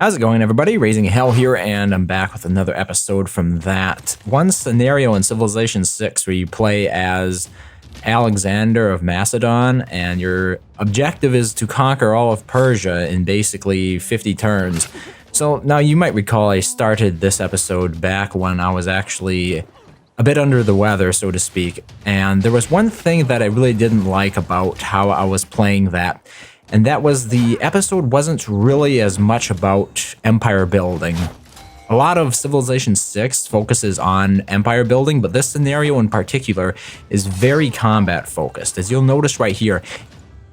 How's it going, everybody? RazingHel here, and I'm back with another episode from that one scenario in Civilization 6 where you play as Alexander of Macedon, and your objective is to conquer all of Persia in basically 50 turns. So now you might recall I started this episode back when I was actually a bit under the weather, so to speak, and there was one thing that I really didn't like about how I was playing that. And that was the episode wasn't really as much about empire building. A lot of Civilization 6 focuses on empire building, but this scenario in particular is very combat focused. As you'll notice right here,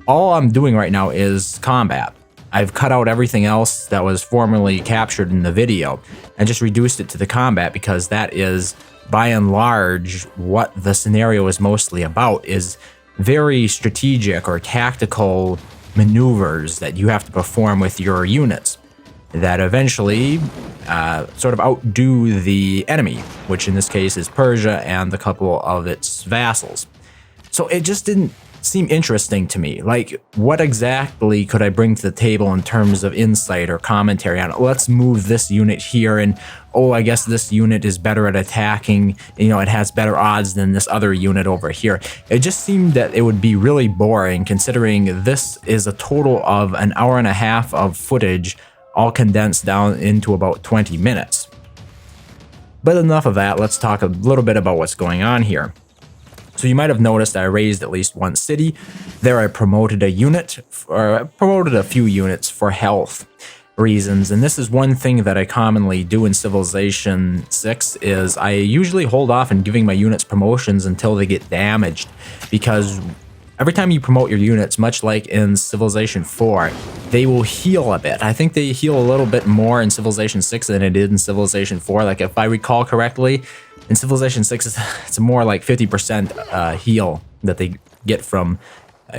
all I'm doing right now is combat. I've cut out everything else that was formerly captured in the video and just reduced it to the combat because that is, by and large, what the scenario is mostly about, is very strategic or tactical maneuvers that you have to perform with your units that eventually sort of outdo the enemy, which in this case is Persia and a couple of its vassals. So it just didn't seem interesting to me. Like, what exactly could I bring to the table in terms of insight or commentary on it? Let's move this unit here, and oh, I guess this unit is better at attacking, it has better odds than this other unit over here. It just seemed that it would be really boring, considering this is a total of an hour and a half of footage, all condensed down into about 20 minutes. But enough of that, let's talk a little bit about what's going on here. So you might have noticed I raised at least one city. There I promoted a unit, or I promoted a few units for health reasons. And this is one thing that I commonly do in Civilization 6 is I usually hold off in giving my units promotions until they get damaged. Because every time you promote your units, much like in Civilization 4, they will heal a bit. I think they heal a little bit more in Civilization 6 than it did in Civilization 4. Like, if I recall correctly, in Civilization 6, it's more like 50% heal that they get from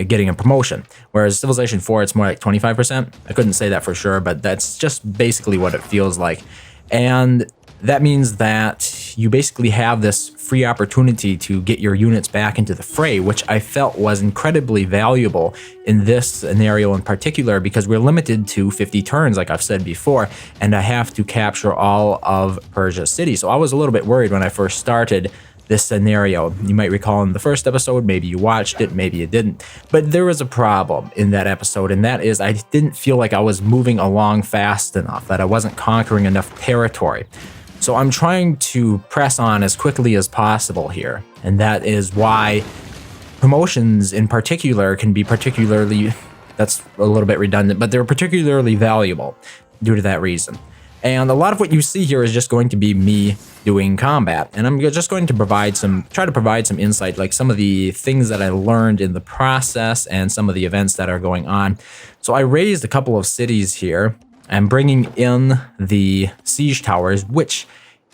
getting a promotion. Whereas Civilization 4, it's more like 25%. I couldn't say that for sure, but that's just basically what it feels like. And that means that you basically have this free opportunity to get your units back into the fray, which I felt was incredibly valuable in this scenario in particular, because we're limited to 50 turns, like I've said before, and I have to capture all of Persia's cities. So I was a little bit worried when I first started this scenario. You might recall in the first episode, maybe you watched it, maybe you didn't, but there was a problem in that episode, and that is I didn't feel like I was moving along fast enough, that I wasn't conquering enough territory. So I'm trying to press on as quickly as possible here, and that is why promotions in particular can be particularly, that's a little bit redundant, but they're particularly valuable due to that reason. And a lot of what you see here is just going to be me doing combat, and I'm just going to try to provide some insight, like some of the things that I learned in the process and some of the events that are going on. So I raised a couple of cities here. I'm bringing in the siege towers, which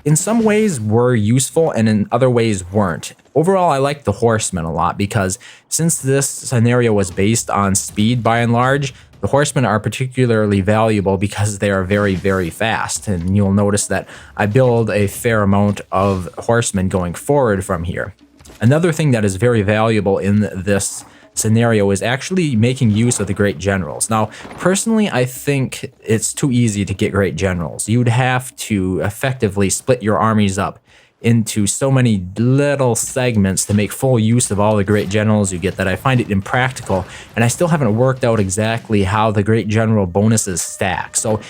in some ways were useful and in other ways weren't. Overall, I like the horsemen a lot because since this scenario was based on speed by and large, the horsemen are particularly valuable because they are very, very fast. And you'll notice that I build a fair amount of horsemen going forward from here. Another thing that is very valuable in this scenario is actually making use of the great generals. Now, personally, I think it's too easy to get great generals. You'd have to effectively split your armies up into so many little segments to make full use of all the great generals you get that I find it impractical, and I still haven't worked out exactly how the great general bonuses stack. So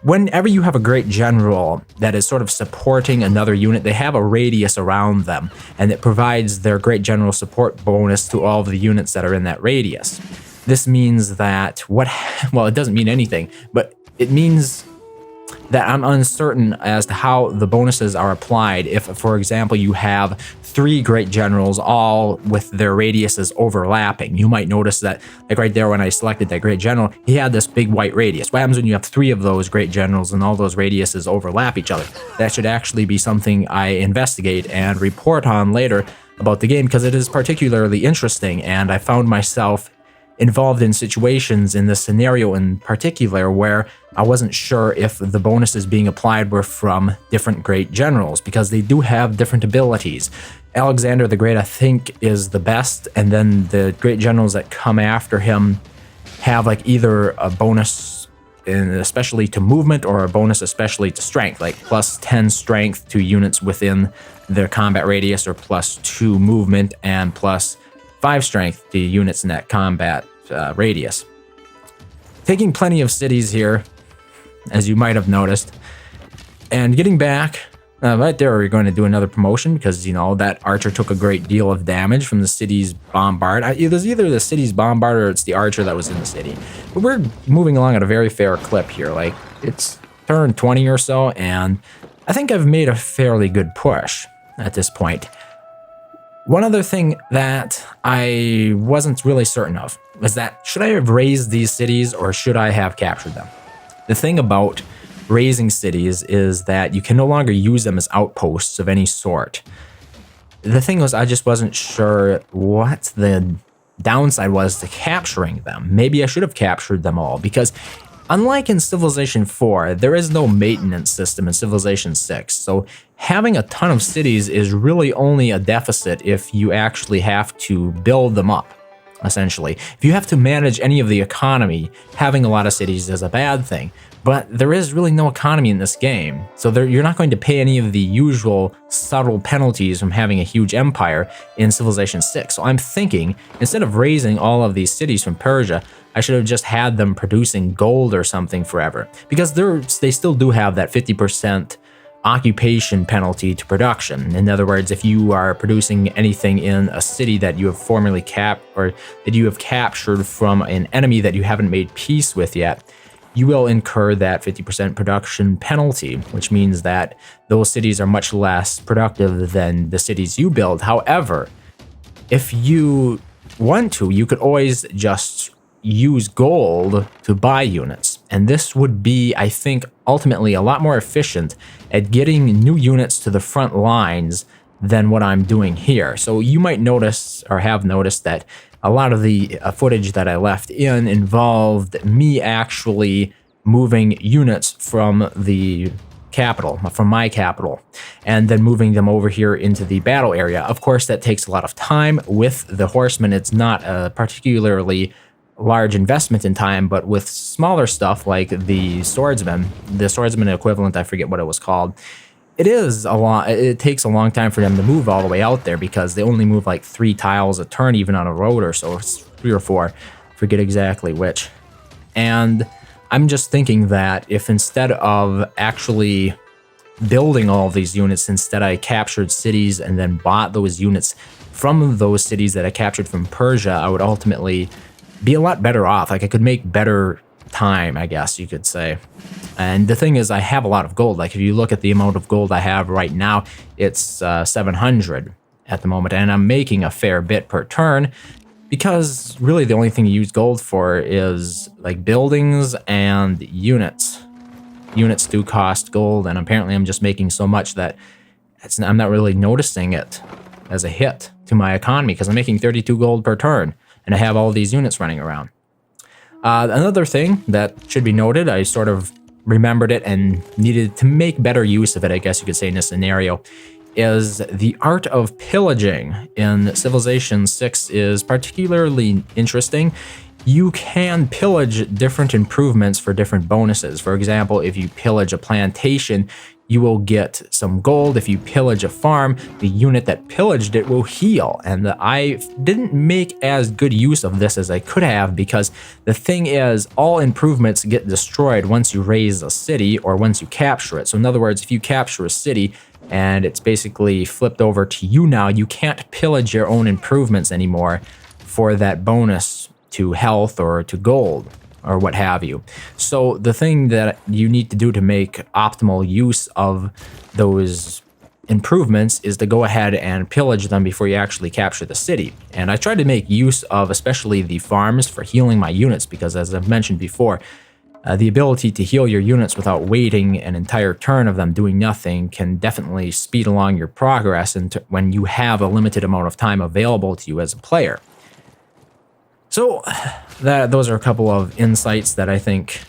whenever you have a great general that is sort of supporting another unit, they have a radius around them, and it provides their great general support bonus to all of the units that are in that radius. This means that well, it doesn't mean anything, but it means that I'm uncertain as to how the bonuses are applied if, for example, you have 3 great generals all with their radiuses overlapping. You might notice that, like right there when I selected that great general, he had this big white radius. What happens when you have 3 of those great generals and all those radiuses overlap each other? That should actually be something I investigate and report on later about the game, because it is particularly interesting, and I found myself involved in situations in this scenario in particular where I wasn't sure if the bonuses being applied were from different great generals, because they do have different abilities. Alexander the Great, I think, is the best, and then the great generals that come after him have like either a bonus and especially to movement, or a bonus especially to strength, like plus 10 strength to units within their combat radius, or plus 2 movement and plus 5 strength to units in that combat radius. Taking plenty of cities here, as you might have noticed, and getting back. Right there, we're going to do another promotion because, you know, that archer took a great deal of damage from the city's bombard. It was either the city's bombard or it's the archer that was in the city. But we're moving along at a very fair clip here. Like, it's turn 20 or so, and I think I've made a fairly good push at this point. One other thing that I wasn't really certain of was that, should I have raised these cities or should I have captured them? The thing about raising cities is that you can no longer use them as outposts of any sort. The thing was, I just wasn't sure what the downside was to capturing them. Maybe I should have captured them all, because unlike in Civilization 4, there is no maintenance system in Civilization 6. So having a ton of cities is really only a deficit if you actually have to build them up, essentially. If you have to manage any of the economy, having a lot of cities is a bad thing. But there is really no economy in this game, so you're not going to pay any of the usual subtle penalties from having a huge empire in Civilization 6. So I'm thinking, instead of raising all of these cities from Persia, I should have just had them producing gold or something forever. Because they still do have that 50% occupation penalty to production. In other words, if you are producing anything in a city that you have formerly that you have captured from an enemy that you haven't made peace with yet, you will incur that 50% production penalty, which means that those cities are much less productive than the cities you build. However, if you want to, you could always just use gold to buy units. And this would be, I think, ultimately a lot more efficient at getting new units to the front lines than what I'm doing here. So you might notice, or have noticed, that a lot of the footage that I left in involved me actually moving units from the capital, from my capital, and then moving them over here into the battle area. Of course, that takes a lot of time. With the horsemen, it's not a particularly large investment in time, but with smaller stuff like the swordsman equivalent, I forget what it was called, it takes a long time for them to move all the way out there, because they only move like 3 tiles a turn, even on a road, or so. It's 3 or 4, forget exactly which. And I'm just thinking that if instead of actually building all of these units, instead I captured cities and then bought those units from those cities that I captured from Persia, I would ultimately be a lot better off. Like, I could make better time, I guess you could say. And the thing is, I have a lot of gold. Like, if you look at the amount of gold I have right now, it's 700 at the moment, and I'm making a fair bit per turn, because really the only thing you use gold for is like buildings and units. Units do cost gold, and apparently I'm just making so much that I'm not really noticing it as a hit to my economy, because I'm making 32 gold per turn, and I have all these units running around. Another thing that should be noted, I sort of remembered it and needed to make better use of it, I guess you could say, in this scenario, is the art of pillaging in Civilization 6 is particularly interesting. You can pillage different improvements for different bonuses. For example, if you pillage a plantation, you will get some gold. If you pillage a farm, the unit that pillaged it will heal. And I didn't make as good use of this as I could have, because the thing is, all improvements get destroyed once you raise a city or once you capture it. So in other words, if you capture a city and it's basically flipped over to you now, you can't pillage your own improvements anymore for that bonus to health or to gold or what have you. So the thing that you need to do to make optimal use of those improvements is to go ahead and pillage them before you actually capture the city. And I tried to make use of especially the farms for healing my units, because as I've mentioned before, the ability to heal your units without waiting an entire turn of them doing nothing can definitely speed along your progress when you have a limited amount of time available to you as a player. So those are a couple of insights that I think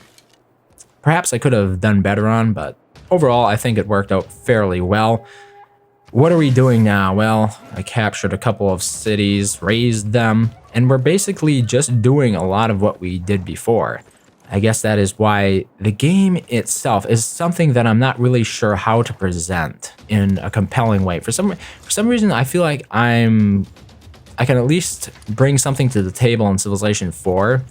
perhaps I could have done better on, but overall I think it worked out fairly well. What are we doing now? Well, I captured a couple of cities, raised them, and we're basically just doing a lot of what we did before. I guess that is why the game itself is something that I'm not really sure how to present in a compelling way. For some reason, I feel like I can at least bring something to the table in Civilization 4.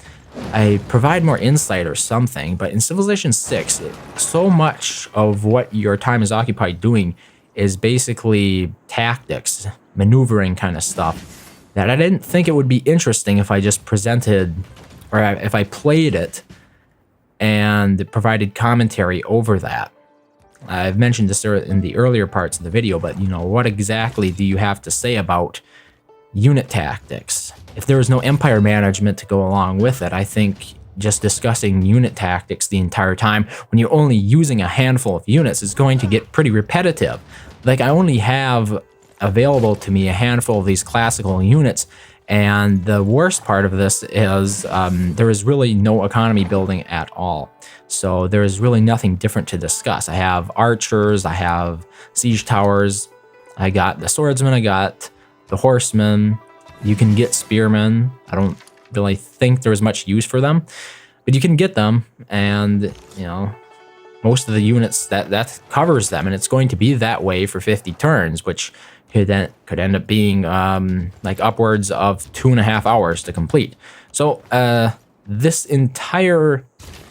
I provide more insight or something, but in Civilization 6, so much of what your time is occupied doing is basically tactics, maneuvering kind of stuff, that I didn't think it would be interesting if I just presented, or if I played it and provided commentary over that. I've mentioned this in the earlier parts of the video, but what exactly do you have to say about unit tactics? If there is no empire management to go along with it, I think just discussing unit tactics the entire time when you're only using a handful of units is going to get pretty repetitive. Like, I only have available to me a handful of these classical units, and the worst part of this is there is really no economy building at all. So there is really nothing different to discuss. I have archers, I have siege towers, I got the swordsmen, I got the horsemen. You can get spearmen. I don't really think there's much use for them, but you can get them, and most of the units that covers them, and it's going to be that way for 50 turns, which could end up being like upwards of 2.5 hours to complete. So this entire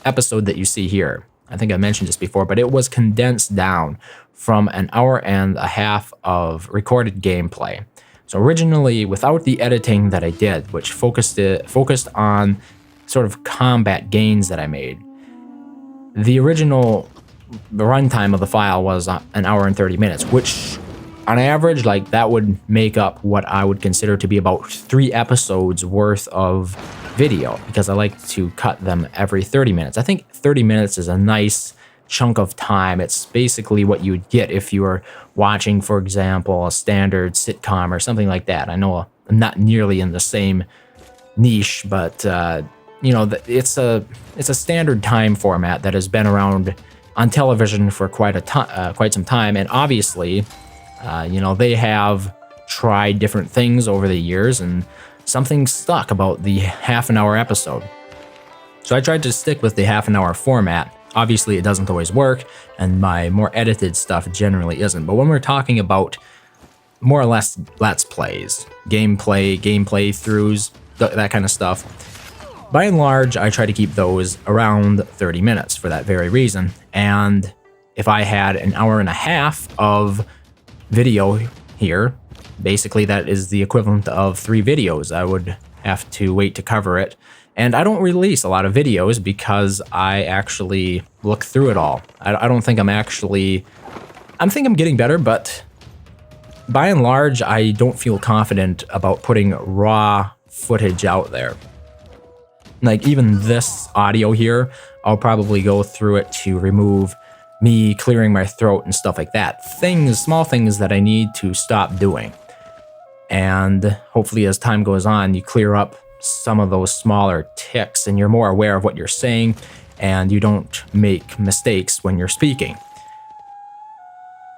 episode that you see here, I think I mentioned this before, but it was condensed down from 1.5 hours of recorded gameplay. So originally, without the editing that I did, which focused on sort of combat gains that I made, the original runtime of the file was 1 hour and 30 minutes, which on average, like, that would make up what I would consider to be about 3 episodes worth of video, because I like to cut them every 30 minutes. I think 30 minutes is a nice chunk of time. It's basically what you would get if you were watching, for example, a standard sitcom or something like that. I know I'm not nearly in the same niche, but it's a standard time format that has been around on television for quite some time, and obviously, they have tried different things over the years, and something stuck about the half-an-hour episode. So I tried to stick with the half-an-hour format. Obviously, it doesn't always work, and my more edited stuff generally isn't. But when we're talking about more or less Let's Plays, gameplay throughs, that kind of stuff, by and large, I try to keep those around 30 minutes for that very reason. And if I had 1.5 hours of video here, basically that is the equivalent of 3 videos. I would have to wait to cover it. And I don't release a lot of videos because I actually look through it all. I don't think I'm getting better, but by and large, I don't feel confident about putting raw footage out there. Like, even this audio here, I'll probably go through it to remove me clearing my throat and stuff like that. Small things that I need to stop doing. And hopefully as time goes on, you clear up some of those smaller tics and you're more aware of what you're saying and you don't make mistakes when you're speaking.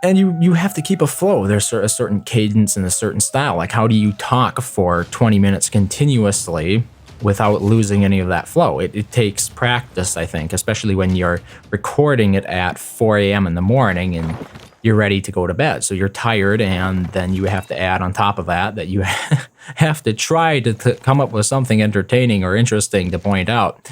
And you have to keep a flow. There's a certain cadence and a certain style. Like, how do you talk for 20 minutes continuously without losing any of that flow? It takes practice, I think, especially when you're recording it at 4 a.m. in the morning and you're ready to go to bed. So you're tired, and then you have to add on top of that you have to try to come up with something entertaining or interesting to point out.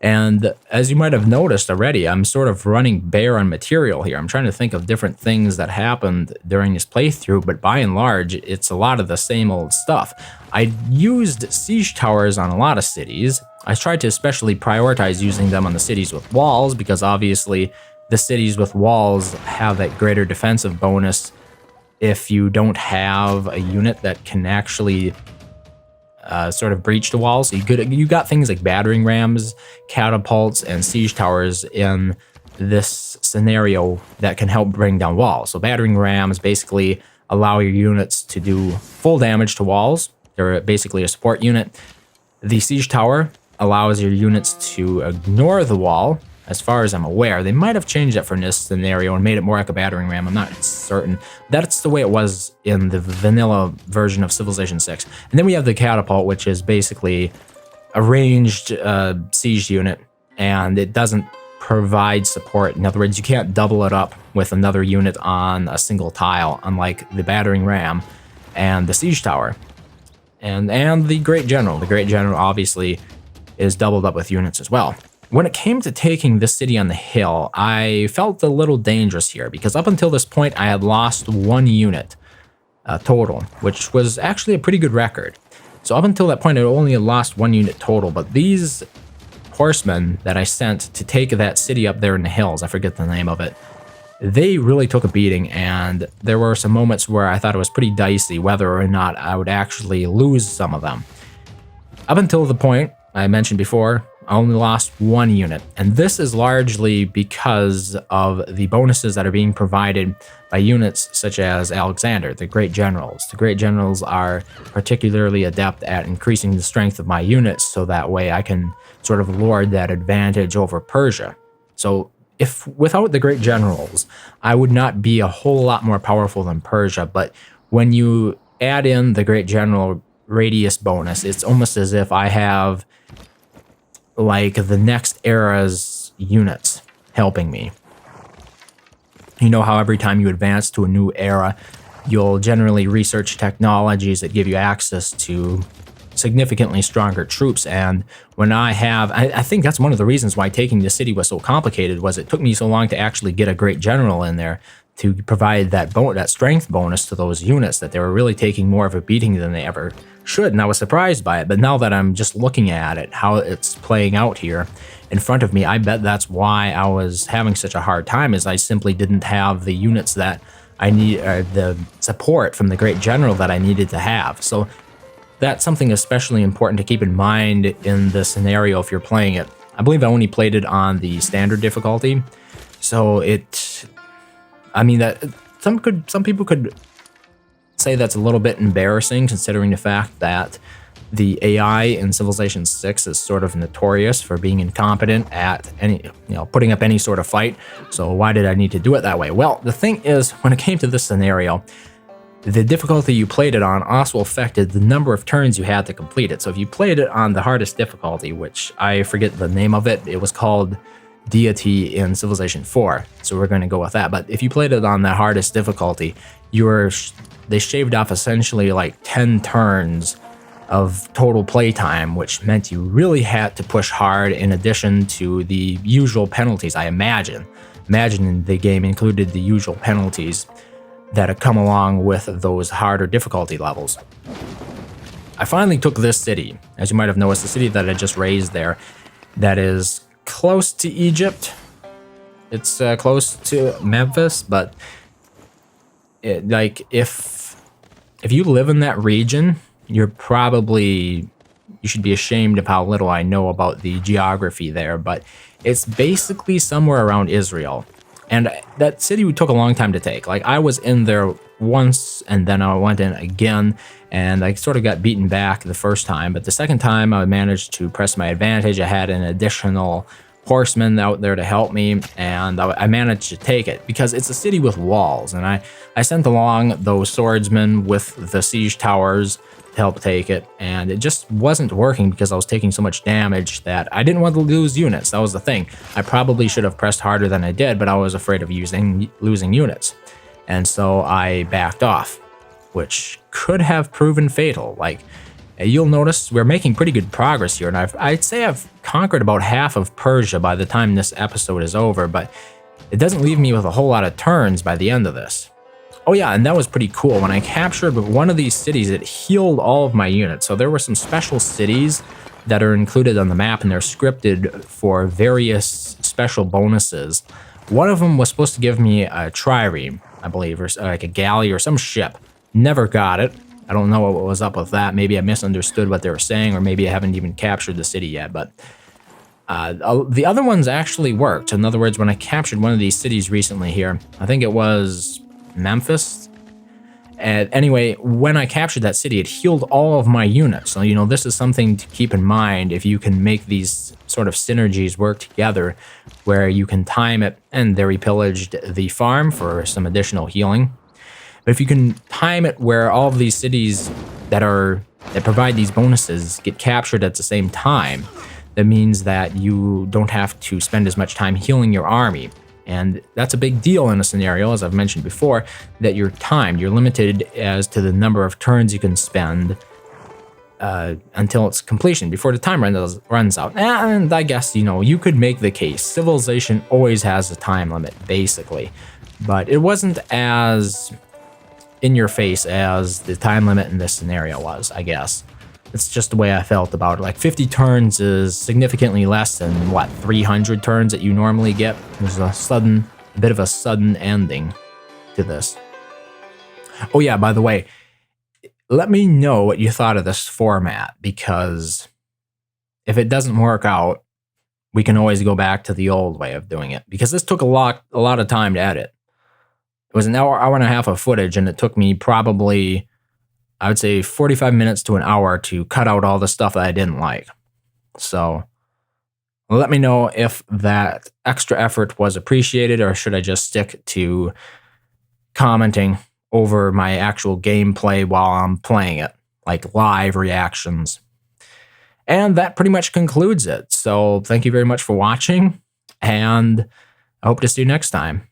And as you might have noticed already, I'm sort of running bare on material here. I'm trying to think of different things that happened during this playthrough, but by and large, it's a lot of the same old stuff. I used siege towers on a lot of cities. I tried to especially prioritize using them on the cities with walls, because obviously the cities with walls have that greater defensive bonus if you don't have a unit that can actually sort of breach the walls. So you got things like battering rams, catapults, and siege towers in this scenario that can help bring down walls. So battering rams basically allow your units to do full damage to walls. They're basically a support unit. The siege tower allows your units to ignore the wall. As far as I'm aware, they might have changed that for this scenario and made it more like a battering ram. I'm not certain. That's the way it was in the vanilla version of Civilization 6. And then we have the catapult, which is basically a ranged siege unit. and it doesn't provide support. In other words, you can't double it up with another unit on a single tile, unlike the battering ram and the siege tower. And the Great General. The Great General obviously is doubled up with units as well. When it came to taking this city on the hill, I felt a little dangerous here, because up until this point I had lost 1 unit total, which was actually a pretty good record. So up until that point I only lost 1 unit total, but these horsemen that I sent to take that city up there in the hills, I forget the name of it, they really took a beating, and there were some moments where I thought it was pretty dicey whether or not I would actually lose some of them. Up until the point I mentioned before, I only lost 1 unit, and this is largely because of the bonuses that are being provided by units such as Alexander, the Great Generals. The Great Generals are particularly adept at increasing the strength of my units, so that way I can sort of lord that advantage over Persia. So if without the Great Generals, I would not be a whole lot more powerful than Persia, but when you add in the Great General radius bonus, it's almost as if I have like the next era's units helping me. You know how every time you advance to a new era, you'll generally research technologies that give you access to significantly stronger troops, and when I think that's one of the reasons why taking the city was so complicated, was it took me so long to actually get a Great General in there to provide that strength bonus to those units, that they were really taking more of a beating than they ever should, and I was surprised by it. But now that I'm just looking at it, how it's playing out here in front of me, I bet that's why I was having such a hard time, is I simply didn't have the units that I need, the support from the Great General that I needed to have. So that's something especially important to keep in mind in the scenario if you're playing it. I believe I only played it on the standard difficulty, so some people could say that's a little bit embarrassing, considering the fact that the AI in Civilization 6 is sort of notorious for being incompetent at putting up any sort of fight. So why did I need to do it that way? Well, the thing is, when it came to this scenario, the difficulty you played it on also affected the number of turns you had to complete it. So if you played it on the hardest difficulty, which I forget the name of it, it was called Deity in Civilization 4, so we're going to go with that. But if you played it on the hardest difficulty, they shaved off essentially like 10 turns of total playtime, which meant you really had to push hard in addition to the usual penalties, I imagine. Imagine the game included the usual penalties that had come along with those harder difficulty levels. I finally took this city. As you might have noticed, the city that I just raised there, that is close to Egypt. It's close to Memphis, but if you live in that region, you should be ashamed of how little I know about the geography there, but it's basically somewhere around Israel. And that city took a long time to take. Like, I was in there once, and then I went in again, and I sort of got beaten back the first time. But the second time, I managed to press my advantage. I had an additional horseman out there to help me, and I managed to take it, because it's a city with walls. And I sent along those swordsmen with the siege towers to help take it, and it just wasn't working because I was taking so much damage that I didn't want to lose units. That was the thing. I probably should have pressed harder than I did, but I was afraid of losing units. And so I backed off, which could have proven fatal. Like, you'll notice we're making pretty good progress here, and I'd say I've conquered about half of Persia by the time this episode is over, but it doesn't leave me with a whole lot of turns by the end of this. Oh yeah, and that was pretty cool. When I captured one of these cities, it healed all of my units. So there were some special cities that are included on the map, and they're scripted for various special bonuses. One of them was supposed to give me a trireme, I believe, or like a galley or some ship. Never got it. I don't know what was up with that. Maybe I misunderstood what they were saying, or maybe I haven't even captured the city yet. But the other ones actually worked. In other words, when I captured one of these cities recently here, I think it was Memphis. And anyway, when I captured that city, it healed all of my units. So, this is something to keep in mind if you can make these sort of synergies work together, where you can time it, and they repillaged the farm for some additional healing. But if you can time it where all of these cities that provide these bonuses get captured at the same time, That means that you don't have to spend as much time healing your army. And that's a big deal in a scenario, as I've mentioned before, that you're timed. You're limited as to the number of turns you can spend until its completion, before the time runs out. And I guess, you could make the case. Civilization always has a time limit, basically. But it wasn't as in your face as the time limit in this scenario was, I guess. It's just the way I felt about it. Like 50 turns is significantly less than 300 turns that you normally get. There's a bit of a sudden ending to this. Oh yeah, by the way, let me know what you thought of this format, because if it doesn't work out, we can always go back to the old way of doing it, because this took a lot of time to edit. It was an hour and a half of footage, and it took me probably, I would say, 45 minutes to an hour to cut out all the stuff that I didn't like. So let me know if that extra effort was appreciated, or should I just stick to commenting over my actual gameplay while I'm playing it, like live reactions. And that pretty much concludes it. So thank you very much for watching, and I hope to see you next time.